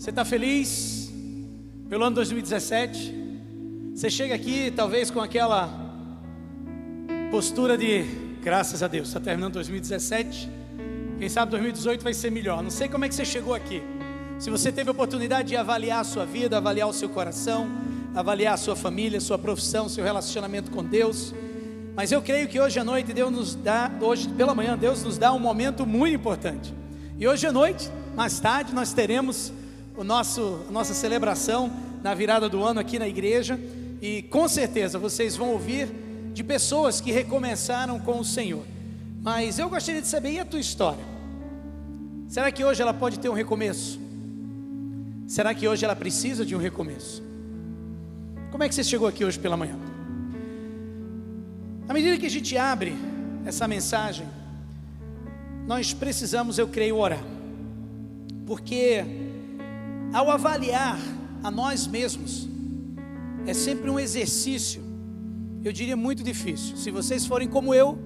Você está feliz pelo ano 2017? Você chega aqui talvez com aquela postura de graças a Deus, está terminando 2017, quem sabe 2018 vai ser melhor. Não sei como é que você chegou aqui. Se você teve a oportunidade de avaliar a sua vida, avaliar o seu coração, avaliar a sua família, a sua profissão, seu relacionamento com Deus. Mas eu creio que hoje à noite hoje pela manhã Deus nos dá um momento muito importante. E hoje à noite, mais tarde, nós teremos a nossa celebração na virada do ano aqui na igreja. E com certeza vocês vão ouvir de pessoas que recomeçaram com o Senhor. Mas eu gostaria de saber, e a tua história? Será que hoje ela pode ter um recomeço? Será que hoje ela precisa de um recomeço? Como é que você chegou aqui hoje pela manhã? À medida que a gente abre essa mensagem, nós precisamos, eu creio, orar. Porque ao avaliar a nós mesmos, é sempre um exercício, eu diria muito difícil. Se vocês forem como eu,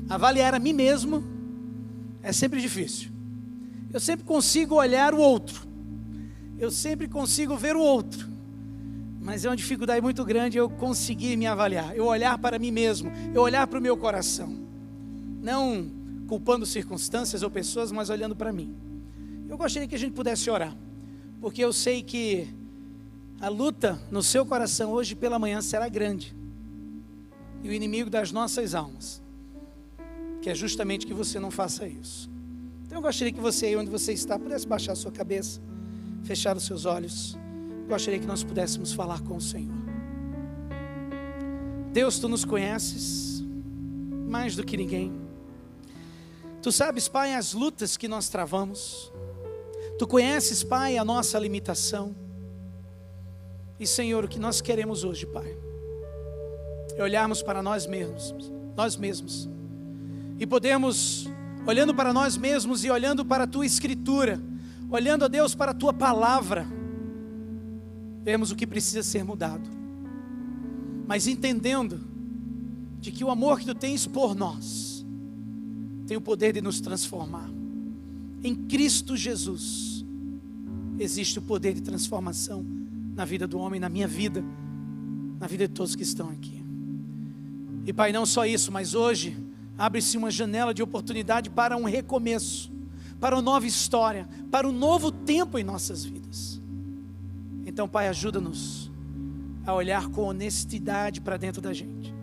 avaliar a mim mesmo é sempre difícil. Eu sempre consigo olhar o outro, eu sempre consigo ver o outro, mas é uma dificuldade muito grande eu conseguir me avaliar, eu olhar para mim mesmo, eu olhar para o meu coração, não culpando circunstâncias ou pessoas, mas olhando para mim. Eu gostaria que a gente pudesse orar, porque eu sei que a luta no seu coração hoje pela manhã será grande, e o inimigo das nossas almas quer justamente que você não faça isso. Então eu gostaria que você, aí onde você está, pudesse baixar a sua cabeça, fechar os seus olhos. Gostaria que nós pudéssemos falar com o Senhor. Deus, Tu nos conheces mais do que ninguém. Tu sabes, Pai, as lutas que nós travamos. Tu conheces, Pai, a nossa limitação. E Senhor, o que nós queremos hoje, Pai, é olharmos para nós mesmos, e podermos, olhando para nós mesmos e olhando para a Tua Escritura, olhando, a Deus, para a Tua Palavra, vemos o que precisa ser mudado, mas entendendo de que o amor que Tu tens por nós tem o poder de nos transformar. Em Cristo Jesus existe o poder de transformação na vida do homem, na minha vida, na vida de todos que estão aqui. E Pai, não só isso, mas hoje abre-se uma janela de oportunidade para um recomeço, para uma nova história, para um novo tempo em nossas vidas. Então, Pai, ajuda-nos a olhar com honestidade para dentro da gente,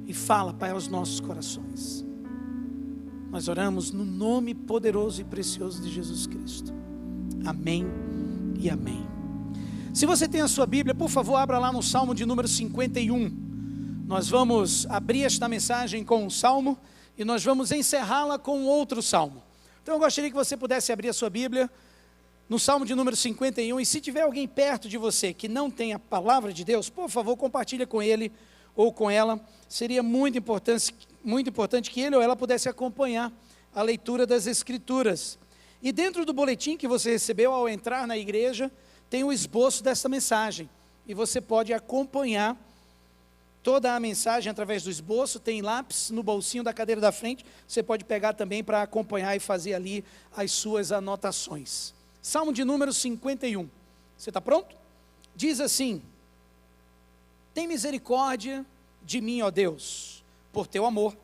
e fala, Pai, aos nossos corações. Nós oramos no nome poderoso e precioso de Jesus Cristo. Amém e amém. Se você tem a sua Bíblia, por favor, abra lá no Salmo de número 51. Nós vamos abrir esta mensagem com um salmo, e nós vamos encerrá-la com outro salmo. Então eu gostaria que você pudesse abrir a sua Bíblia no Salmo de número 51, e se tiver alguém perto de você que não tem a palavra de Deus, por favor, compartilha com ele ou com ela. Seria muito importante que ele ou ela pudesse acompanhar a leitura das Escrituras. E dentro do boletim que você recebeu ao entrar na igreja, tem o esboço dessa mensagem, e você pode acompanhar toda a mensagem através do esboço. Tem lápis no bolsinho da cadeira da frente, você pode pegar também para acompanhar e fazer ali as suas anotações. Salmo de número 51, você está pronto? Diz assim: tem misericórdia de mim, ó Deus, por teu amor,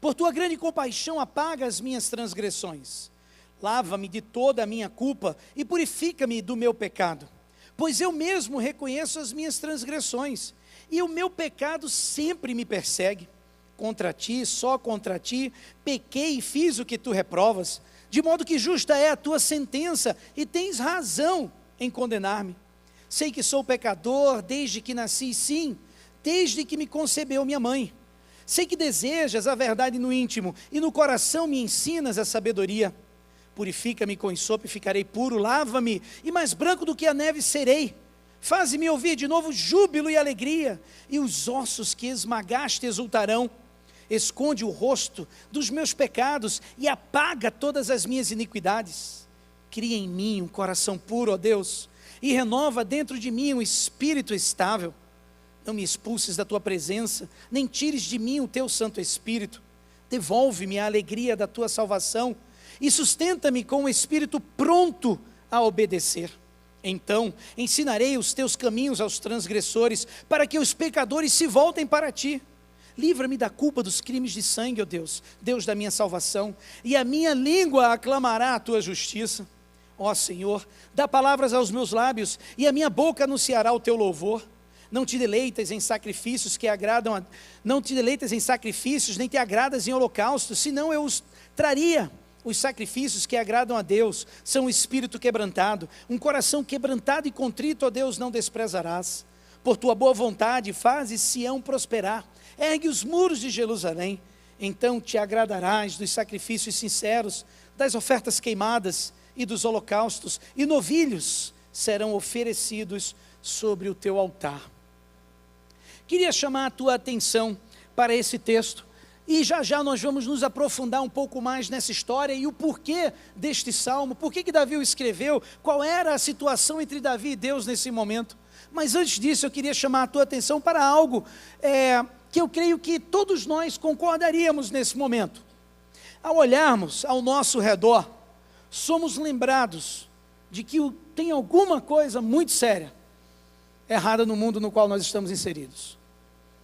por tua grande compaixão apaga as minhas transgressões. Lava-me de toda a minha culpa e purifica-me do meu pecado, pois eu mesmo reconheço as minhas transgressões, e o meu pecado sempre me persegue. Contra ti, só contra ti, pequei e fiz o que tu reprovas, de modo que justa é a tua sentença, e tens razão em condenar-me. Sei que sou pecador desde que nasci, sim, desde que me concebeu minha mãe. Sei que desejas a verdade no íntimo, e no coração me ensinas a sabedoria. Purifica-me com ensopo e ficarei puro, lava-me, e mais branco do que a neve serei. Faze-me ouvir de novo júbilo e alegria, e os ossos que esmagaste exultarão. Esconde o rosto dos meus pecados e apaga todas as minhas iniquidades. Cria em mim um coração puro, ó Deus, e renova dentro de mim um espírito estável. Não me expulses da tua presença, nem tires de mim o teu Santo Espírito. Devolve-me a alegria da tua salvação, e sustenta-me com um espírito pronto a obedecer. Então ensinarei os teus caminhos aos transgressores, para que os pecadores se voltem para ti. Livra-me da culpa dos crimes de sangue, ó Deus, Deus da minha salvação, e a minha língua aclamará a tua justiça. Ó Senhor, dá palavras aos meus lábios, e a minha boca anunciará o teu louvor. Não te deleitas em sacrifícios não te deleitas em sacrifícios, nem te agradas em holocaustos, senão eu os traria. Os sacrifícios que agradam a Deus são um espírito quebrantado, um coração quebrantado e contrito, ó Deus, não desprezarás. Por tua boa vontade fazes Sião prosperar, ergue os muros de Jerusalém, então te agradarás dos sacrifícios sinceros, das ofertas queimadas e dos holocaustos, e novilhos serão oferecidos sobre o teu altar. Queria chamar a tua atenção para esse texto, e já já nós vamos nos aprofundar um pouco mais nessa história e o porquê deste salmo, por que Davi o escreveu, qual era a situação entre Davi e Deus nesse momento. Mas antes disso eu queria chamar a tua atenção para algo que eu creio que todos nós concordaríamos nesse momento. Ao olharmos ao nosso redor, somos lembrados de que tem alguma coisa muito séria errada no mundo no qual nós estamos inseridos,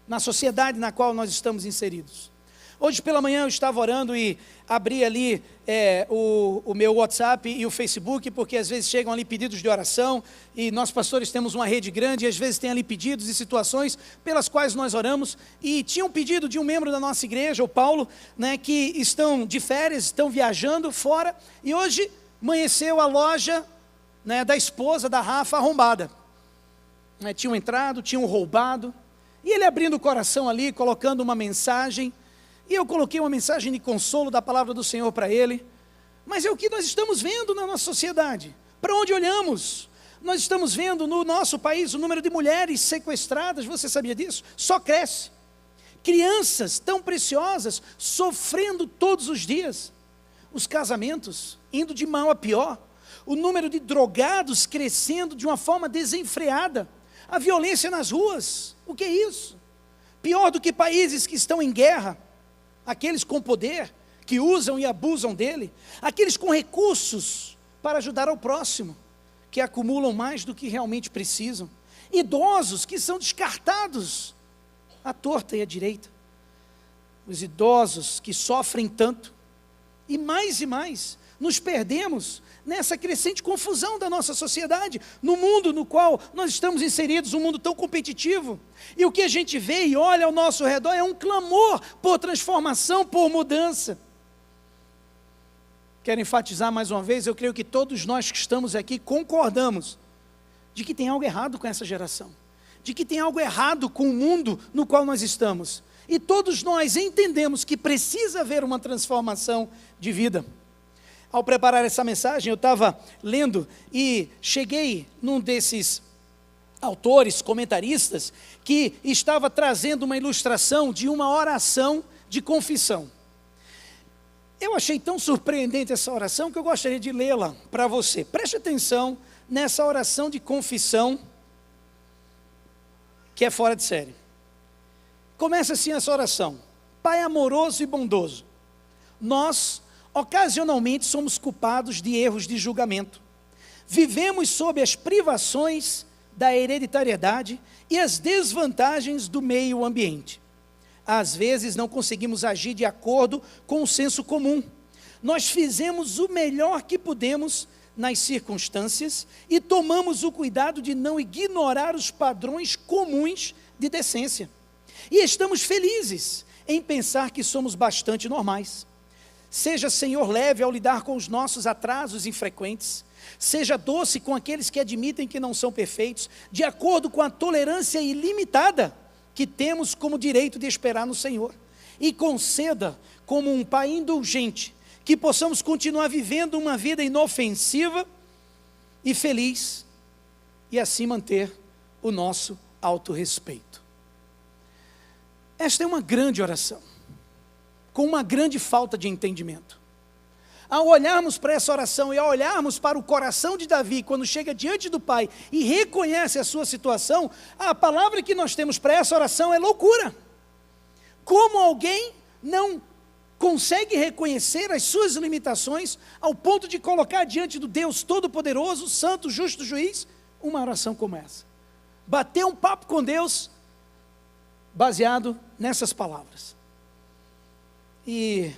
na sociedade na qual nós estamos inseridos. Hoje pela manhã eu estava orando e abri ali o meu WhatsApp e o Facebook, porque às vezes chegam ali pedidos de oração, e nós pastores temos uma rede grande, e às vezes tem ali pedidos e situações pelas quais nós oramos, e tinha um pedido de um membro da nossa igreja, o Paulo, que estão de férias, estão viajando fora, e hoje amanheceu a loja da esposa da Rafa arrombada. Tinham entrado, tinham roubado, e ele abrindo o coração ali, colocando uma mensagem, e eu coloquei uma mensagem de consolo da palavra do Senhor para ele. Mas é o que nós estamos vendo na nossa sociedade. Para onde olhamos? Nós estamos vendo no nosso país o número de mulheres sequestradas, você sabia disso? Só cresce. Crianças tão preciosas sofrendo todos os dias. Os casamentos indo de mal a pior. O número de drogados crescendo de uma forma desenfreada. A violência nas ruas. O que é isso? Pior do que países que estão em guerra. Aqueles com poder, que usam e abusam dele, aqueles com recursos para ajudar ao próximo, que acumulam mais do que realmente precisam, idosos que são descartados à torta e à direita, os idosos que sofrem tanto, e mais, nos perdemos nessa crescente confusão da nossa sociedade, no mundo no qual nós estamos inseridos, um mundo tão competitivo, e o que a gente vê e olha ao nosso redor é um clamor por transformação, por mudança. Quero enfatizar mais uma vez, eu creio que todos nós que estamos aqui concordamos de que tem algo errado com essa geração, de que tem algo errado com o mundo no qual nós estamos, e todos nós entendemos que precisa haver uma transformação de vida. Ao preparar essa mensagem, eu estava lendo e cheguei num desses autores, comentaristas, que estava trazendo uma ilustração de uma oração de confissão. Eu achei tão surpreendente essa oração que eu gostaria de lê-la para você. Preste atenção nessa oração de confissão, que é fora de série. Começa assim essa oração: Pai amoroso e bondoso, nós ocasionalmente somos culpados de erros de julgamento. Vivemos sob as privações da hereditariedade e as desvantagens do meio ambiente. Às vezes não conseguimos agir de acordo com o senso comum. Nós fizemos o melhor que pudemos nas circunstâncias e tomamos o cuidado de não ignorar os padrões comuns de decência. E estamos felizes em pensar que somos bastante normais. Seja, Senhor, leve ao lidar com os nossos atrasos infrequentes. Seja doce com aqueles que admitem que não são perfeitos, de acordo com a tolerância ilimitada que temos como direito de esperar no Senhor. E conceda, como um Pai indulgente, que possamos continuar vivendo uma vida inofensiva e feliz, e assim manter o nosso autorrespeito. Esta é uma grande oração, com uma grande falta de entendimento. Ao olharmos para essa oração e ao olharmos para o coração de Davi, quando chega diante do Pai e reconhece a sua situação, a palavra que nós temos para essa oração é loucura. Como alguém não consegue reconhecer as suas limitações ao ponto de colocar diante do Deus Todo-Poderoso, Santo, Justo Juiz, uma oração como essa. Bater um papo com Deus baseado nessas palavras. E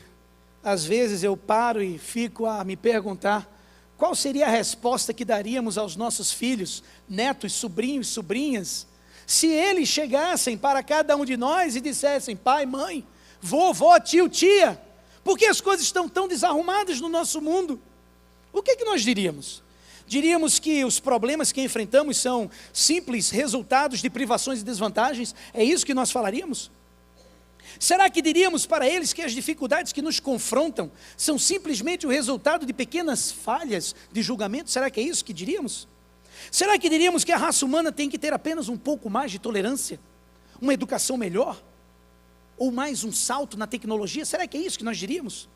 às vezes eu paro e fico a me perguntar qual seria a resposta que daríamos aos nossos filhos, netos, sobrinhos, sobrinhas, se eles chegassem para cada um de nós e dissessem: pai, mãe, vovó, tio, tia, por que as coisas estão tão desarrumadas no nosso mundo? O que nós diríamos? Diríamos que os problemas que enfrentamos são simples resultados de privações e desvantagens? É isso que nós falaríamos? Será que diríamos para eles que as dificuldades que nos confrontam são simplesmente o resultado de pequenas falhas de julgamento? Será que é isso que diríamos? Será que diríamos que a raça humana tem que ter apenas um pouco mais de tolerância? Uma educação melhor? Ou mais um salto na tecnologia? Será que é isso que nós diríamos?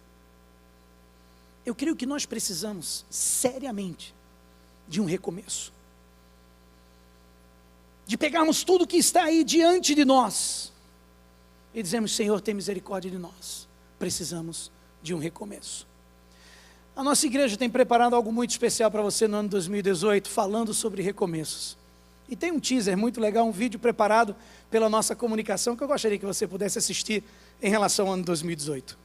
Eu creio que nós precisamos, seriamente, de um recomeço. De pegarmos tudo que está aí diante de nós e dizemos: Senhor, tem misericórdia de nós. Precisamos de um recomeço. A nossa igreja tem preparado algo muito especial para você no ano 2018, falando sobre recomeços. E tem um teaser muito legal, um vídeo preparado pela nossa comunicação, que eu gostaria que você pudesse assistir em relação ao ano 2018.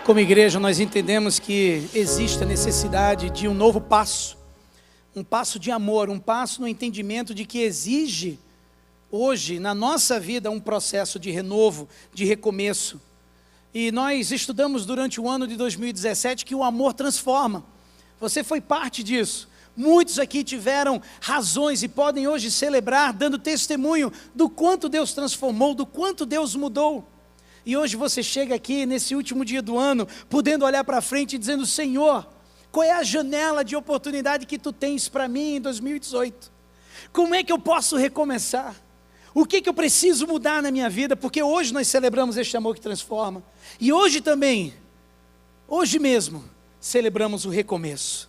Como igreja, nós entendemos que existe a necessidade de um novo passo, um passo de amor, um passo no entendimento de que exige hoje, na nossa vida, um processo de renovo, de recomeço. E nós estudamos durante o ano de 2017 que o amor transforma. Você foi parte disso. Muitos aqui tiveram razões e podem hoje celebrar, dando testemunho do quanto Deus transformou, do quanto Deus mudou. E hoje você chega aqui nesse último dia do ano, podendo olhar para frente e dizendo: Senhor, qual é a janela de oportunidade que Tu tens para mim em 2018? Como é que eu posso recomeçar? O que eu preciso mudar na minha vida? Porque hoje nós celebramos este amor que transforma. E hoje também, hoje mesmo, celebramos o recomeço.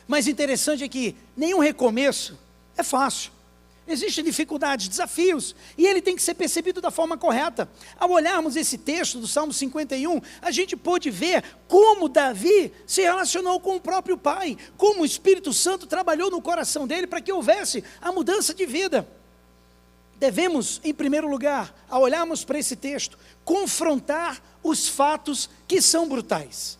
Mas interessante é que nenhum recomeço é fácil. Existem dificuldades, desafios, e ele tem que ser percebido da forma correta. Ao olharmos esse texto do Salmo 51, a gente pôde ver como Davi se relacionou com o próprio pai, como o Espírito Santo trabalhou no coração dele para que houvesse a mudança de vida. Devemos, em primeiro lugar, ao olharmos para esse texto, confrontar os fatos que são brutais.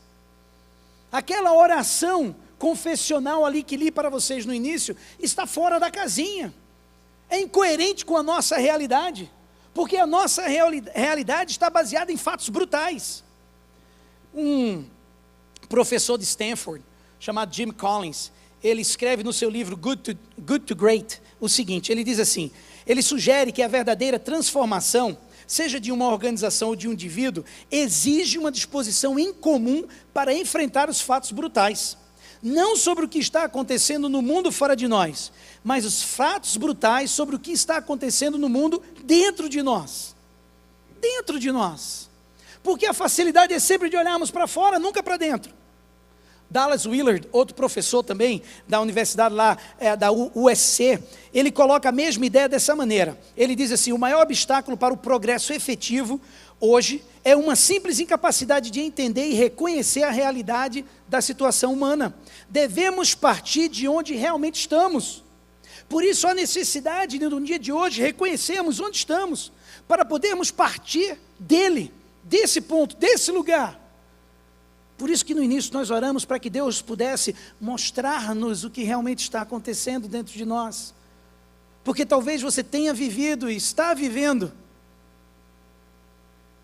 Aquela oração confessional ali que li para vocês no início, está fora da casinha. É incoerente com a nossa realidade, porque a nossa realidade está baseada em fatos brutais. Um professor de Stanford, chamado Jim Collins, ele escreve no seu livro Good to Great o seguinte, ele diz assim: ele sugere que a verdadeira transformação, seja de uma organização ou de um indivíduo, exige uma disposição em comum para enfrentar os fatos brutais. Não sobre o que está acontecendo no mundo fora de nós, mas os fatos brutais sobre o que está acontecendo no mundo dentro de nós. Dentro de nós. Porque a facilidade é sempre de olharmos para fora, nunca para dentro. Dallas Willard, outro professor também da universidade lá, da USC, ele coloca a mesma ideia dessa maneira. Ele diz assim: o maior obstáculo para o progresso efetivo hoje é uma simples incapacidade de entender e reconhecer a realidade da situação humana. Devemos partir de onde realmente estamos. Por isso há necessidade de, no dia de hoje, reconhecermos onde estamos, para podermos partir dele, desse ponto, desse lugar. Por isso que no início nós oramos para que Deus pudesse mostrar-nos o que realmente está acontecendo dentro de nós. Porque talvez você tenha vivido e está vivendo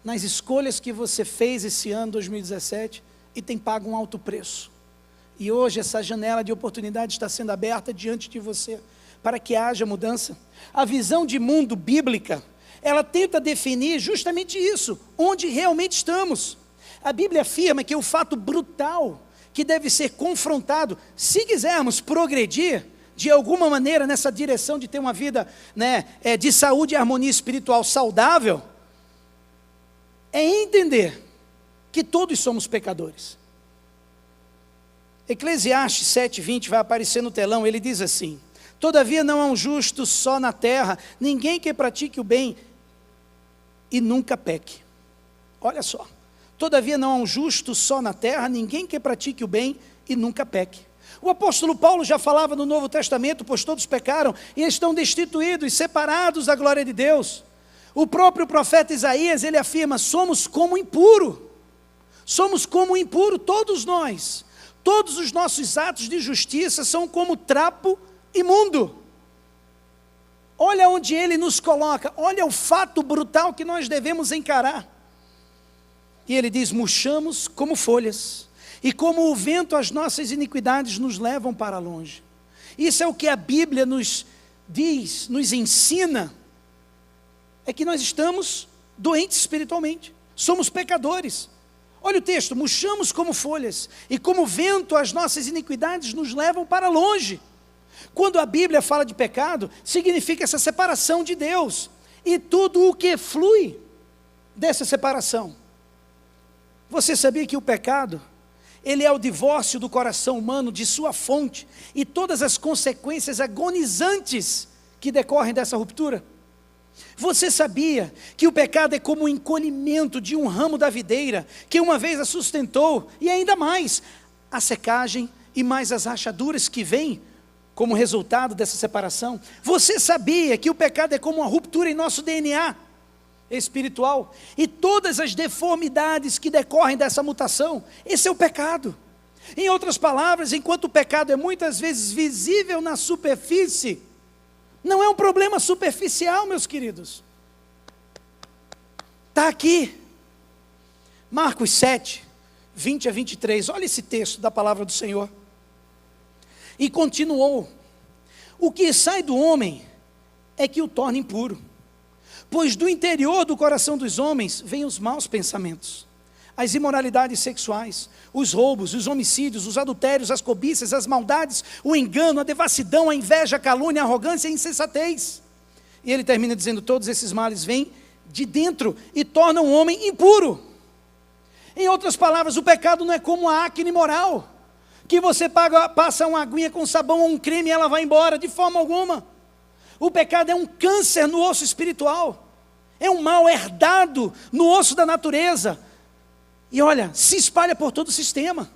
nas escolhas que você fez esse ano, 2017, e tem pago um alto preço. E hoje essa janela de oportunidade está sendo aberta diante de você, para que haja mudança. A visão de mundo bíblica, ela tenta definir justamente isso, onde realmente estamos. A Bíblia afirma que o fato brutal que deve ser confrontado, se quisermos progredir de alguma maneira nessa direção de ter uma vida, de saúde e harmonia espiritual saudável, é entender que todos somos pecadores. Eclesiastes 7:20 vai aparecer no telão, ele diz assim: todavia não há um justo só na terra, ninguém que pratique o bem e nunca peque. Olha só. Todavia não há um justo só na terra, ninguém que pratique o bem e nunca peque. O apóstolo Paulo já falava no Novo Testamento: pois todos pecaram e estão destituídos, separados da glória de Deus. O próprio profeta Isaías, ele afirma: somos como impuro. Somos como impuro, todos nós. Todos os nossos atos de justiça são como trapo imundo. Olha onde ele nos coloca, olha o fato brutal que nós devemos encarar. E ele diz: murchamos como folhas, e como o vento as nossas iniquidades nos levam para longe. Isso é o que a Bíblia nos diz, nos ensina, é que nós estamos doentes espiritualmente, somos pecadores. Olha o texto: murchamos como folhas, e como o vento as nossas iniquidades nos levam para longe. Quando a Bíblia fala de pecado, significa essa separação de Deus, e tudo o que flui dessa separação. Você sabia que o pecado, ele é o divórcio do coração humano de sua fonte e todas as consequências agonizantes que decorrem dessa ruptura? Você sabia que o pecado é como o encolhimento de um ramo da videira que uma vez a sustentou, e ainda mais a secagem e mais as rachaduras que vêm como resultado dessa separação? Você sabia que o pecado é como uma ruptura em nosso DNA espiritual e todas as deformidades que decorrem dessa mutação? Esse é o pecado. Em outras palavras, enquanto o pecado é muitas vezes visível na superfície, não é um problema superficial, meus queridos. Está aqui, Marcos 7, 20 a 23, olha esse texto da palavra do Senhor. E continuou: o que sai do homem é que o torna impuro, pois do interior do coração dos homens vêm os maus pensamentos, as imoralidades sexuais, os roubos, os homicídios, os adultérios, as cobiças, as maldades, o engano, a devassidão, a inveja, a calúnia, a arrogância e a insensatez. E ele termina dizendo: todos esses males vêm de dentro e tornam o homem impuro. Em outras palavras, o pecado não é como a acne moral, que você passa uma aguinha com sabão ou um creme e ela vai embora, de forma alguma. O pecado é um câncer no osso espiritual, é um mal herdado no osso da natureza, e olha, se espalha por todo o sistema.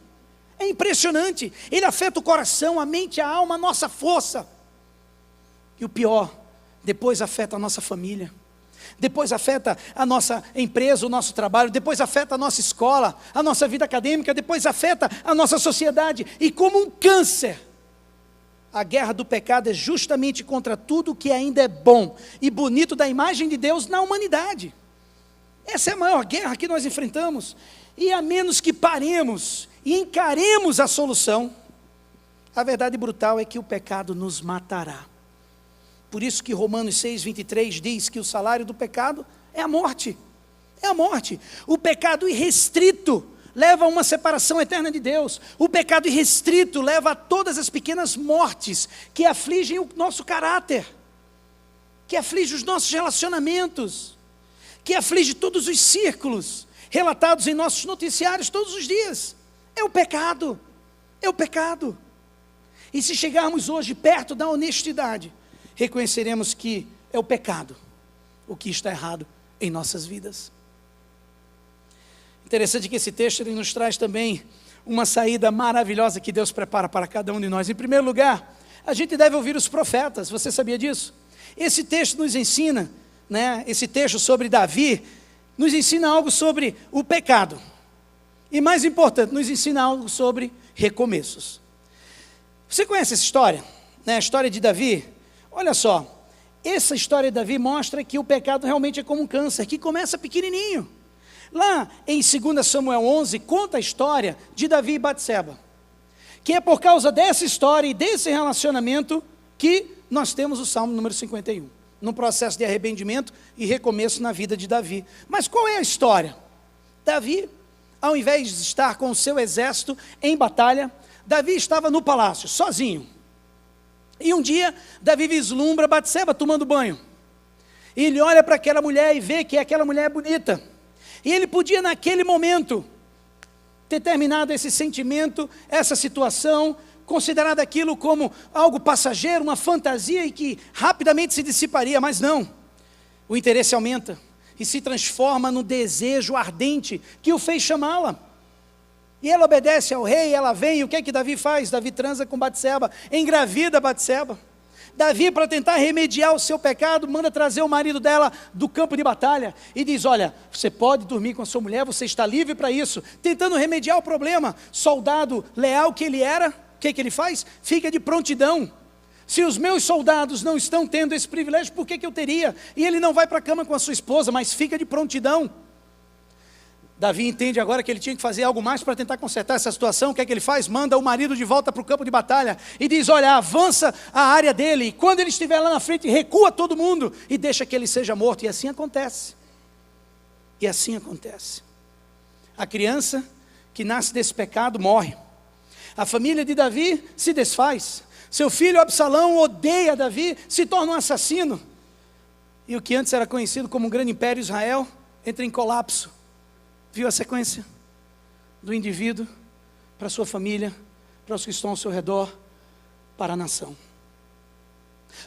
É impressionante, ele afeta o coração, a mente, a alma, a nossa força, e o pior, depois afeta a nossa família, depois afeta a nossa empresa, o nosso trabalho, depois afeta a nossa escola, a nossa vida acadêmica, depois afeta a nossa sociedade, e como um câncer, a guerra do pecado é justamente contra tudo que ainda é bom e bonito da imagem de Deus na humanidade. Essa é a maior guerra que nós enfrentamos, e a menos que paremos e encaremos a solução, a verdade brutal é que o pecado nos matará. Por isso que Romanos 6, 23 diz que o salário do pecado é a morte. É a morte. O pecado irrestrito leva a uma separação eterna de Deus. O pecado irrestrito leva a todas as pequenas mortes que afligem o nosso caráter, que aflige os nossos relacionamentos, que aflige todos os círculos relatados em nossos noticiários todos os dias. É o pecado. É o pecado. E se chegarmos hoje perto da honestidade, reconheceremos que é o pecado o que está errado em nossas vidas. Interessante que esse texto ele nos traz também uma saída maravilhosa que Deus prepara para cada um de nós. Em primeiro lugar, a gente deve ouvir os profetas. Você sabia disso? Esse texto nos ensina, esse texto sobre Davi, nos ensina algo sobre o pecado. E mais importante, nos ensina algo sobre recomeços. Você conhece essa história? A história de Davi? Olha só, essa história de Davi mostra que o pecado realmente é como um câncer, que começa pequenininho. Lá em 2 Samuel 11, conta a história de Davi e Batseba, que é por causa dessa história e desse relacionamento que nós temos o Salmo número 51, num processo de arrependimento e recomeço na vida de Davi. Mas qual é a história? Davi, ao invés de estar com o seu exército em batalha, Davi estava no palácio, sozinho. E um dia, Davi vislumbra Batseba tomando banho. E ele olha para aquela mulher e vê que aquela mulher é bonita. E ele podia, naquele momento, ter terminado esse sentimento, essa situação, considerado aquilo como algo passageiro, uma fantasia e que rapidamente se dissiparia, mas não. O interesse aumenta e se transforma no desejo ardente que o fez chamá-la. E ela obedece ao rei, ela vem, e o que é que Davi faz? Davi transa com Batseba, engravida Batseba. Davi, para tentar remediar o seu pecado, manda trazer o marido dela do campo de batalha e diz: olha, você pode dormir com a sua mulher, você está livre para isso, tentando remediar o problema. Soldado leal que ele era, o que ele faz? Fica de prontidão. Se os meus soldados não estão tendo esse privilégio, por que eu teria? E ele não vai para a cama com a sua esposa, mas fica de prontidão. Davi entende agora que ele tinha que fazer algo mais para tentar consertar essa situação. O que é que ele faz? Manda o marido de volta para o campo de batalha e diz: olha, avança a área dele, e quando ele estiver lá na frente, recua todo mundo e deixa que ele seja morto. E assim acontece. E assim acontece. A criança que nasce desse pecado morre. A família de Davi se desfaz. Seu filho Absalão odeia Davi, se torna um assassino. E o que antes era conhecido como um grande império Israel entra em colapso. Viu a sequência? Do indivíduo, para a sua família, para os que estão ao seu redor, para a nação.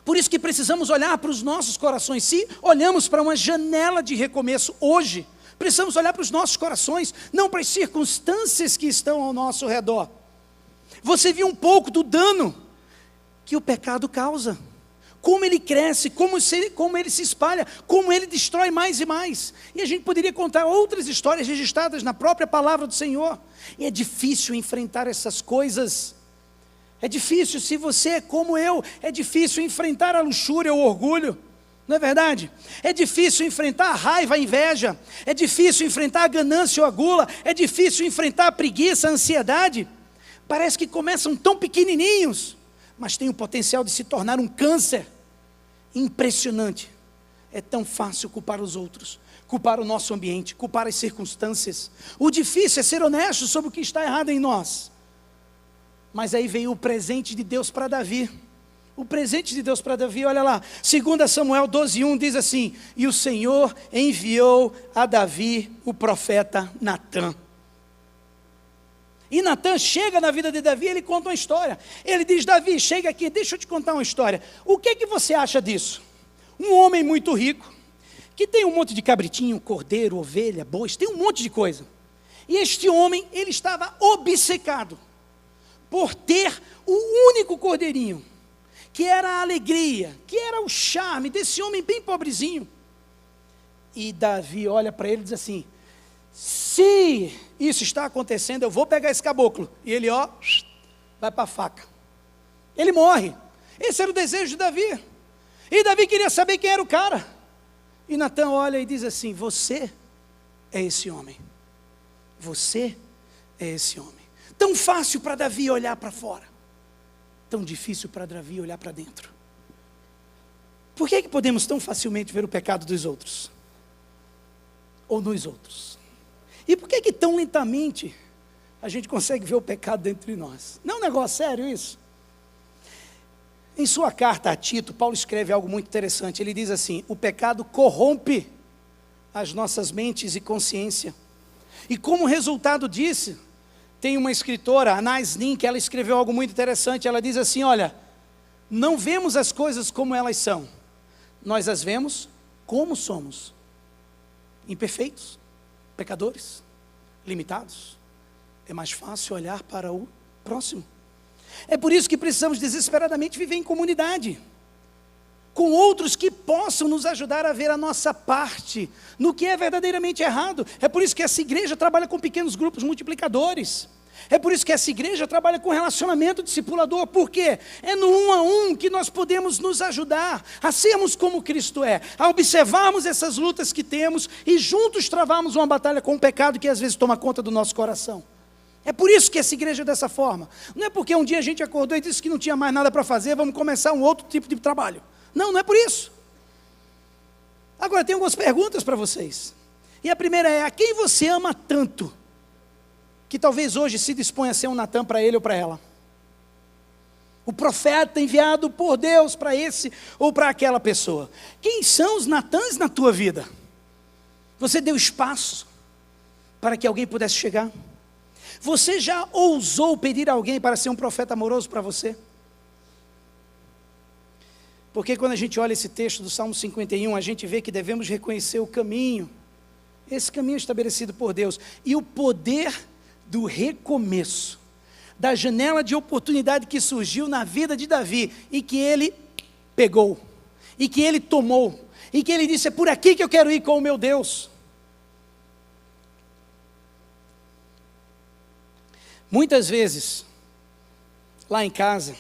Por isso que precisamos olhar para os nossos corações. Se olhamos para uma janela de recomeço hoje, precisamos olhar para os nossos corações, não para as circunstâncias que estão ao nosso redor. Você viu um pouco do dano que o pecado causa. Como ele cresce, como ele se espalha, como ele destrói mais e mais. E a gente poderia contar outras histórias registradas na própria palavra do Senhor. E é difícil enfrentar essas coisas. É difícil, se você é como eu, é difícil enfrentar a luxúria ou o orgulho. Não é verdade? É difícil enfrentar a raiva, a inveja. É difícil enfrentar a ganância ou a gula. É difícil enfrentar a preguiça, a ansiedade. Parece que começam tão pequenininhos, mas tem o potencial de se tornar um câncer impressionante. É tão fácil culpar os outros, culpar o nosso ambiente, culpar as circunstâncias. O difícil é ser honesto sobre o que está errado em nós. Mas aí veio o presente de Deus para Davi. O presente de Deus para Davi, olha lá, 2 Samuel 12:1 diz assim: e o Senhor enviou a Davi o profeta Natã. E Natã chega na vida de Davi, ele conta uma história. Ele diz: Davi, chega aqui, deixa eu te contar uma história. O que você acha disso? Um homem muito rico, que tem um monte de cabritinho, cordeiro, ovelha, bois, tem um monte de coisa. E este homem, ele estava obcecado por ter o único cordeirinho, que era a alegria, que era o charme desse homem bem pobrezinho. E Davi olha para ele e diz assim: se isso está acontecendo, eu vou pegar esse caboclo. E ele, vai para a faca. Ele morre. Esse era o desejo de Davi. E Davi queria saber quem era o cara. E Natã olha e diz assim: você é esse homem. Você é esse homem. Tão fácil para Davi olhar para fora, tão difícil para Davi olhar para dentro. Por que podemos tão facilmente ver o pecado dos outros? Ou nos outros? E por que tão lentamente a gente consegue ver o pecado dentro de nós? Não é um negócio sério isso? Em sua carta a Tito, Paulo escreve algo muito interessante. Ele diz assim: o pecado corrompe as nossas mentes e consciência. E como resultado disso, Tem uma escritora, Anais Nin, que ela escreveu algo muito interessante. Ela diz assim: olha, não vemos as coisas como elas são, nós as vemos como somos, imperfeitos, pecadores, limitados. É mais fácil olhar para o próximo. É por isso que precisamos desesperadamente viver em comunidade, com outros que possam nos ajudar a ver a nossa parte no que é verdadeiramente errado. É por isso que essa igreja trabalha com pequenos grupos multiplicadores. É por isso que essa igreja trabalha com relacionamento discipulador. Por quê? É no 1 a 1 que nós podemos nos ajudar a sermos como Cristo é, a observarmos essas lutas que temos e juntos travarmos uma batalha com o pecado que às vezes toma conta do nosso coração. É por isso que essa igreja é dessa forma. Não é porque um dia a gente acordou e disse que não tinha mais nada para fazer, vamos começar um outro tipo de trabalho. Não, não é por isso. Agora, tem algumas perguntas para vocês. E a primeira é: a quem você ama tanto, que talvez hoje se dispõe a ser um Natan para ele ou para ela? O profeta enviado por Deus para esse ou para aquela pessoa. Quem são os Natãs na tua vida? Você deu espaço para que alguém pudesse chegar? Você já ousou pedir a alguém para ser um profeta amoroso para você? Porque quando a gente olha esse texto do Salmo 51, a gente vê que devemos reconhecer o caminho, esse caminho estabelecido por Deus, e o poder do recomeço, da janela de oportunidade que surgiu na vida de Davi, e que ele pegou, e que ele tomou, e que ele disse: é por aqui que eu quero ir com o meu Deus. Muitas vezes, lá em casa,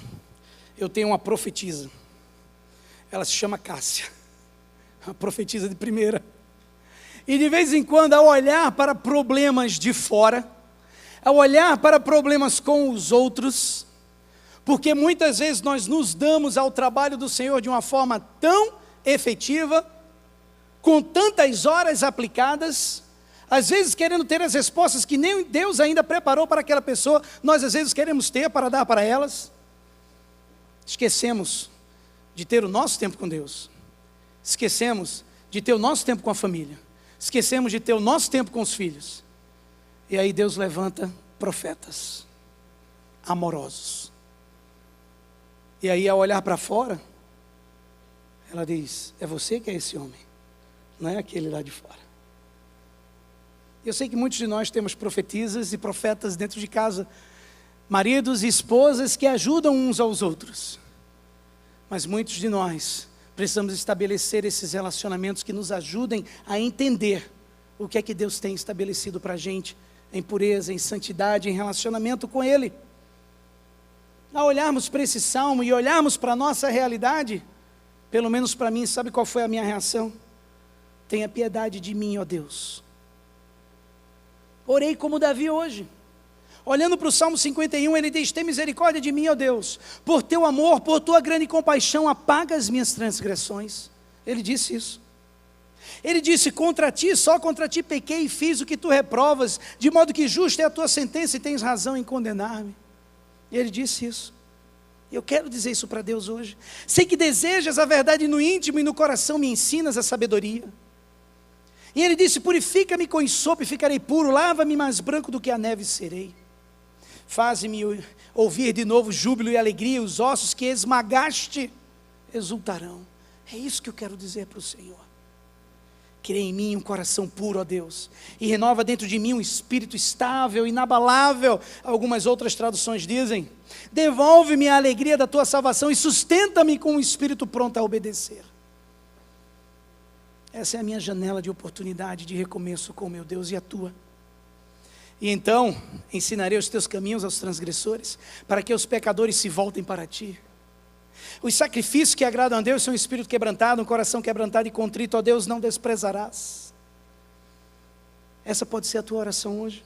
eu tenho uma profetisa. Ela se chama Cássia, a profetisa de primeira. E de vez em quando, ao olhar para problemas de fora, ao olhar para problemas com os outros, porque muitas vezes nós nos damos ao trabalho do Senhor de uma forma tão efetiva, com tantas horas aplicadas, às vezes querendo ter as respostas que nem Deus ainda preparou para aquela pessoa, nós às vezes queremos ter para dar para elas. Esquecemos de ter o nosso tempo com Deus, esquecemos de ter o nosso tempo com a família, esquecemos de ter o nosso tempo com os filhos, e aí Deus levanta profetas amorosos, e aí ao olhar para fora, ela diz: é você que é esse homem, não é aquele lá de fora. Eu sei que muitos de nós temos profetisas e profetas dentro de casa, maridos e esposas que ajudam uns aos outros. Mas muitos de nós precisamos estabelecer esses relacionamentos que nos ajudem a entender o que é que Deus tem estabelecido para a gente, em pureza, em santidade, em relacionamento com Ele. Ao olharmos para esse salmo e olharmos para a nossa realidade, pelo menos para mim, sabe qual foi a minha reação? Tenha piedade de mim, ó Deus. Orei como Davi hoje. Olhando para o Salmo 51, ele diz: tem misericórdia de mim, ó Deus, por teu amor, por tua grande compaixão, apaga as minhas transgressões. Ele disse isso. Ele disse: contra ti, só contra ti pequei e fiz o que tu reprovas, de modo que justa é a tua sentença e tens razão em condenar-me. Ele disse isso. Eu quero dizer isso para Deus hoje. Sei que desejas a verdade no íntimo e no coração me ensinas a sabedoria. E ele disse: purifica-me com ensopo e ficarei puro, lava-me mais branco do que a neve serei. Faze-me ouvir de novo júbilo e alegria, os ossos que esmagaste exultarão. É isso que eu quero dizer para o Senhor. Cria em mim um coração puro, ó Deus, e renova dentro de mim um espírito estável, inabalável. Algumas outras traduções dizem: devolve-me a alegria da tua salvação e sustenta-me com um espírito pronto a obedecer. Essa é a minha janela de oportunidade de recomeço com o meu Deus e a tua. E então, ensinarei os teus caminhos aos transgressores, para que os pecadores se voltem para ti. Os sacrifícios que agradam a Deus são um espírito quebrantado, um coração quebrantado e contrito, ó Deus, não desprezarás. Essa pode ser a tua oração hoje.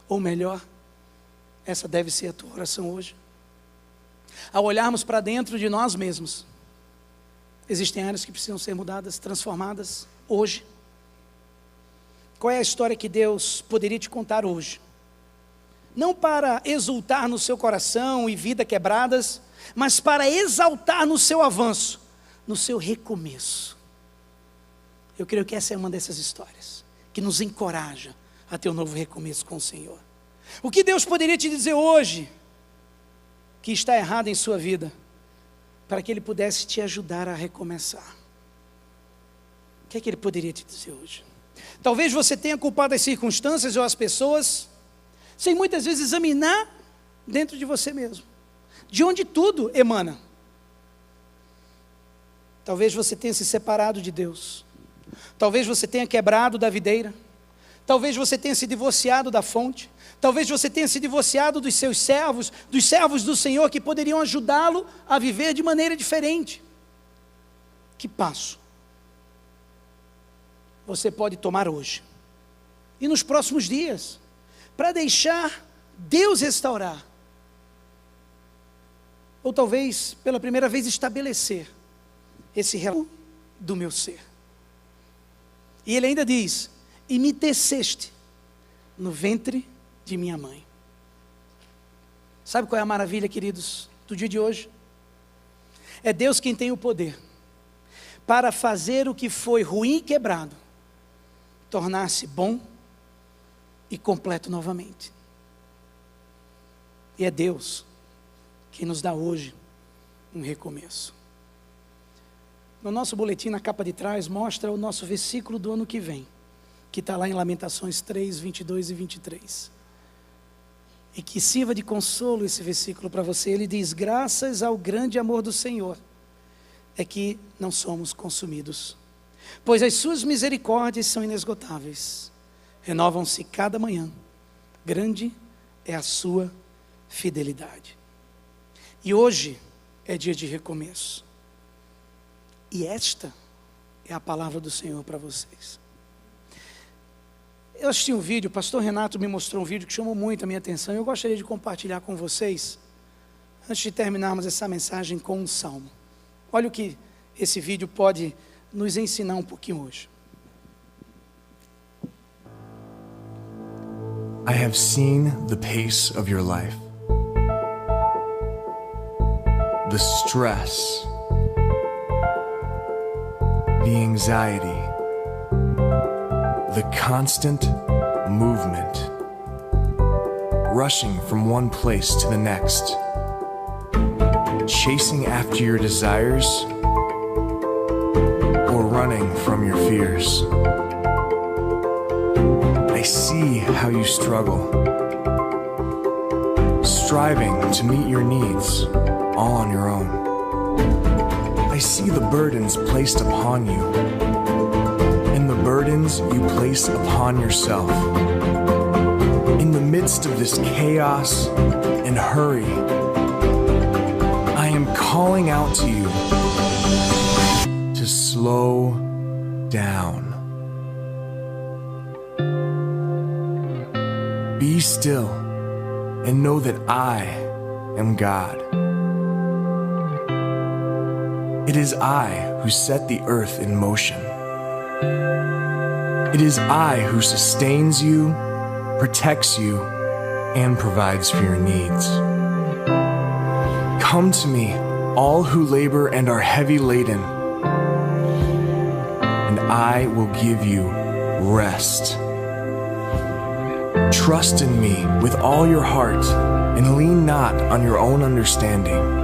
Ou melhor, essa deve ser a tua oração hoje. Ao olharmos para dentro de nós mesmos, existem áreas que precisam ser mudadas, transformadas hoje. Qual é a história que Deus poderia te contar hoje? Não para exultar no seu coração e vida quebradas, mas para exaltar no seu avanço, no seu recomeço. Eu creio que essa é uma dessas histórias que nos encoraja a ter um novo recomeço com o Senhor. O que Deus poderia te dizer hoje que está errado em sua vida, para que Ele pudesse te ajudar a recomeçar? O que é que Ele poderia te dizer hoje? Talvez você tenha culpado as circunstâncias ou as pessoas, sem muitas vezes examinar dentro de você mesmo, de onde tudo emana. Talvez você tenha se separado de Deus, talvez você tenha quebrado da videira, talvez você tenha se divorciado da fonte, talvez você tenha se divorciado dos seus servos, dos servos do Senhor que poderiam ajudá-lo a viver de maneira diferente. Que passo você pode tomar hoje e nos próximos dias para deixar Deus restaurar, ou talvez pela primeira vez estabelecer esse relato do meu ser? E Ele ainda diz: e me teceste no ventre de minha mãe. Sabe qual é a maravilha, queridos, do dia de hoje? É Deus quem tem o poder para fazer o que foi ruim e quebrado tornar-se bom e completo novamente. E é Deus que nos dá hoje um recomeço. No nosso boletim, na capa de trás, mostra o nosso versículo do ano que vem, que está lá em Lamentações 3, 22 e 23. E que sirva de consolo esse versículo para você. Ele diz: graças ao grande amor do Senhor é que não somos consumidos, pois as suas misericórdias são inesgotáveis, renovam-se cada manhã, grande é a sua fidelidade. E hoje é dia de recomeço, e esta é a palavra do Senhor para vocês. Eu assisti um vídeo, o pastor Renato me mostrou um vídeo que chamou muito a minha atenção, e eu gostaria de compartilhar com vocês, antes de terminarmos essa mensagem, com um salmo. Olha o que esse vídeo pode nos ensinar um pouquinho hoje. I have seen the pace of your life, the stress, the anxiety, the constant movement, rushing from one place to the next, chasing after your desires, or running from your fears. I see how you struggle, striving to meet your needs all on your own. I see the burdens placed upon you, and the burdens you place upon yourself. In the midst of this chaos and hurry, I am calling out to you to slow down. Be still and know that I am God. It is I who set the earth in motion. It is I who sustains you, protects you, and provides for your needs. Come to me, all who labor and are heavy laden, and I will give you rest. Trust in me with all your heart, and lean not on your own understanding.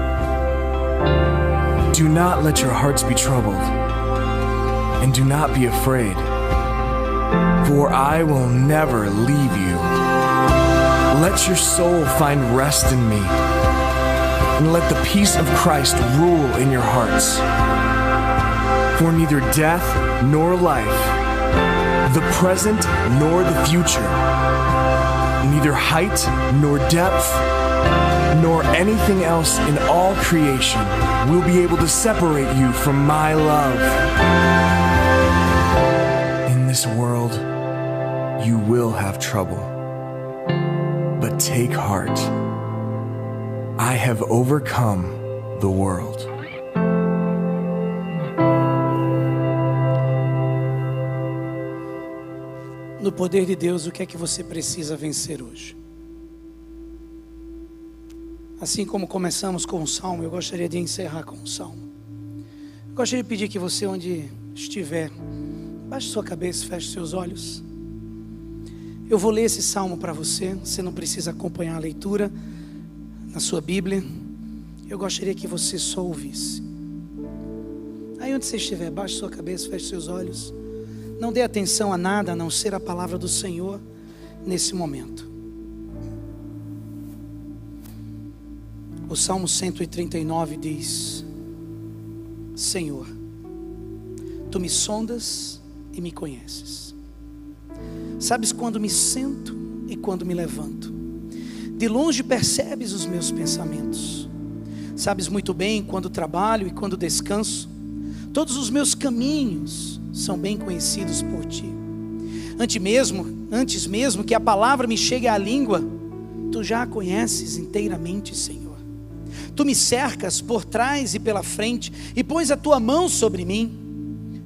Do not let your hearts be troubled, and do not be afraid, for I will never leave you. Let your soul find rest in me, and let the peace of Christ rule in your hearts. For neither death nor life, the present nor the future, neither height nor depth, nor anything else in all creation will be able to separate you from my love. In this world, you will have trouble, but take heart. I have overcome the world. No poder de Deus, o que é que você precisa vencer hoje? Assim como começamos com o salmo, eu gostaria de encerrar com o salmo. Eu gostaria de pedir que você, onde estiver, baixe sua cabeça, feche seus olhos. Eu vou ler esse salmo para você. Você não precisa acompanhar a leitura na sua Bíblia. Eu gostaria que você só ouvisse. Aí onde você estiver, baixe sua cabeça, feche seus olhos. Não dê atenção a nada a não ser a palavra do Senhor nesse momento. O Salmo 139 diz: Senhor, Tu me sondas e me conheces. Sabes quando me sento e quando me levanto. De longe percebes os meus pensamentos. Sabes muito bem quando trabalho e quando descanso. Todos os meus caminhos são bem conhecidos por Ti. Antes mesmo que a palavra me chegue à língua, Tu já a conheces inteiramente, Senhor. Tu me cercas por trás e pela frente e pões a Tua mão sobre mim.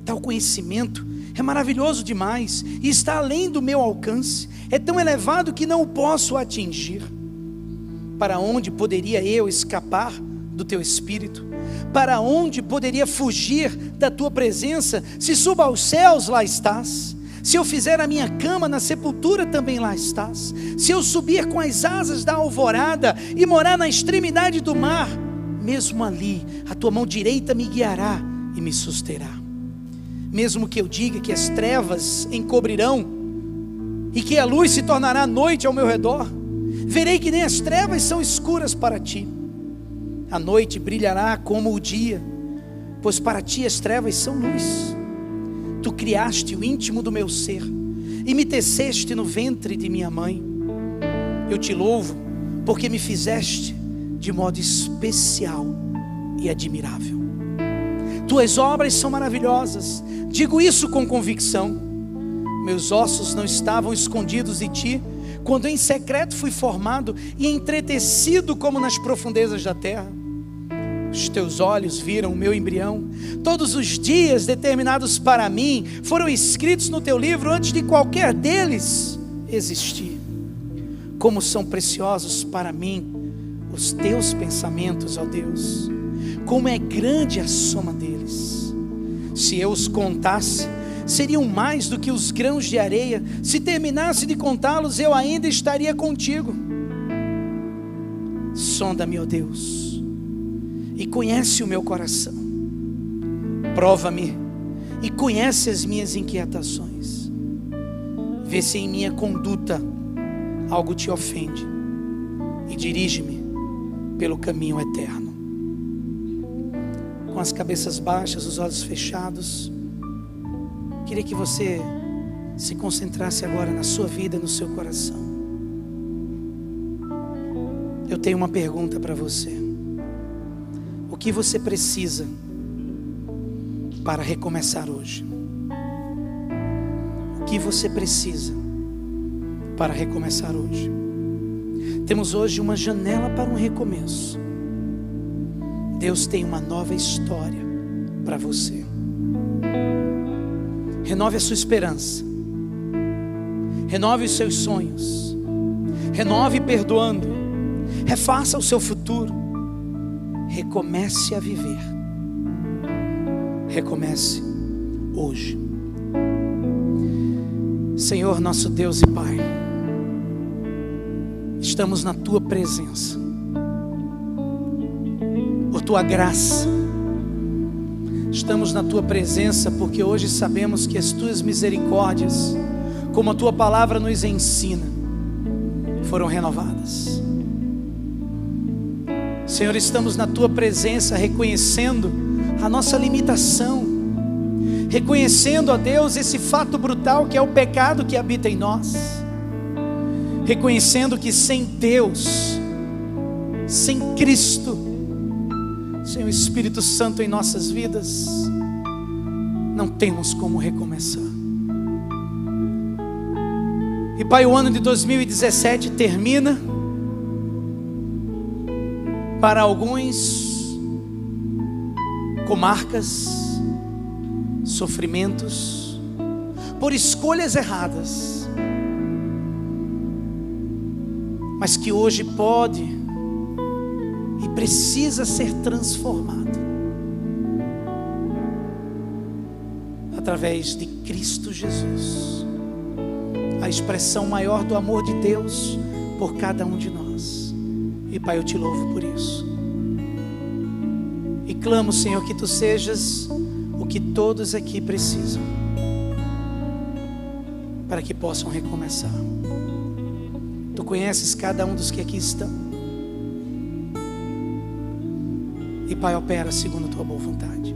Tal conhecimento é maravilhoso demais e está além do meu alcance. É tão elevado que não o posso atingir. Para onde poderia eu escapar do Teu Espírito? Para onde poderia fugir da Tua presença? Se subo aos céus, lá estás. Se eu fizer a minha cama na sepultura, também lá estás. Se eu subir com as asas da alvorada e morar na extremidade do mar, mesmo ali a Tua mão direita me guiará e me susterá. Mesmo que eu diga que as trevas encobrirão e que a luz se tornará noite ao meu redor, verei que nem as trevas são escuras para Ti. A noite brilhará como o dia, pois para Ti as trevas são luz. Tu criaste o íntimo do meu ser e me teceste no ventre de minha mãe. Eu Te louvo porque me fizeste de modo especial e admirável. Tuas obras são maravilhosas, digo isso com convicção. Meus ossos não estavam escondidos de Ti, quando em secreto fui formado e entretecido como nas profundezas da terra. Os Teus olhos viram o meu embrião. Todos os dias determinados para mim foram escritos no Teu livro antes de qualquer deles existir. Como são preciosos para mim os Teus pensamentos, ó Deus. Como é grande a soma deles. Se eu os contasse, seriam mais do que os grãos de areia. Se terminasse de contá-los, eu ainda estaria contigo. Sonda-me, ó Deus, e conhece o meu coração. Prova-me e conhece as minhas inquietações. Vê se em minha conduta algo Te ofende e dirige-me pelo caminho eterno. Com as cabeças baixas, os olhos fechados, queria que você se concentrasse agora na sua vida, no seu coração. Eu tenho uma pergunta para você. O que você precisa para recomeçar hoje? O que você precisa para recomeçar hoje? Temos hoje uma janela para um recomeço. Deus tem uma nova história para você. Renove a sua esperança. Renove os seus sonhos. Renove perdoando. Refaça o seu futuro. Recomece a viver. Recomece hoje. Senhor, nosso Deus e Pai, estamos na Tua presença. Por Tua graça, estamos na Tua presença porque hoje sabemos que as Tuas misericórdias, como a Tua palavra nos ensina, foram renovadas. Senhor, estamos na Tua presença reconhecendo a nossa limitação, reconhecendo, ó Deus, esse fato brutal que é o pecado que habita em nós, reconhecendo que sem Deus, sem Cristo, sem o Espírito Santo em nossas vidas, não temos como recomeçar. E Pai, o ano de 2017 termina. Para alguns, com marcas, sofrimentos, por escolhas erradas, mas que hoje pode e precisa ser transformado através de Cristo Jesus. a expressão maior do amor de Deus por cada um de nós. E Pai, eu te louvo por isso. E clamo, Senhor, que Tu sejas o que todos aqui precisam, para que possam recomeçar. Tu conheces cada um dos que aqui estão. E Pai, opera segundo a Tua boa vontade.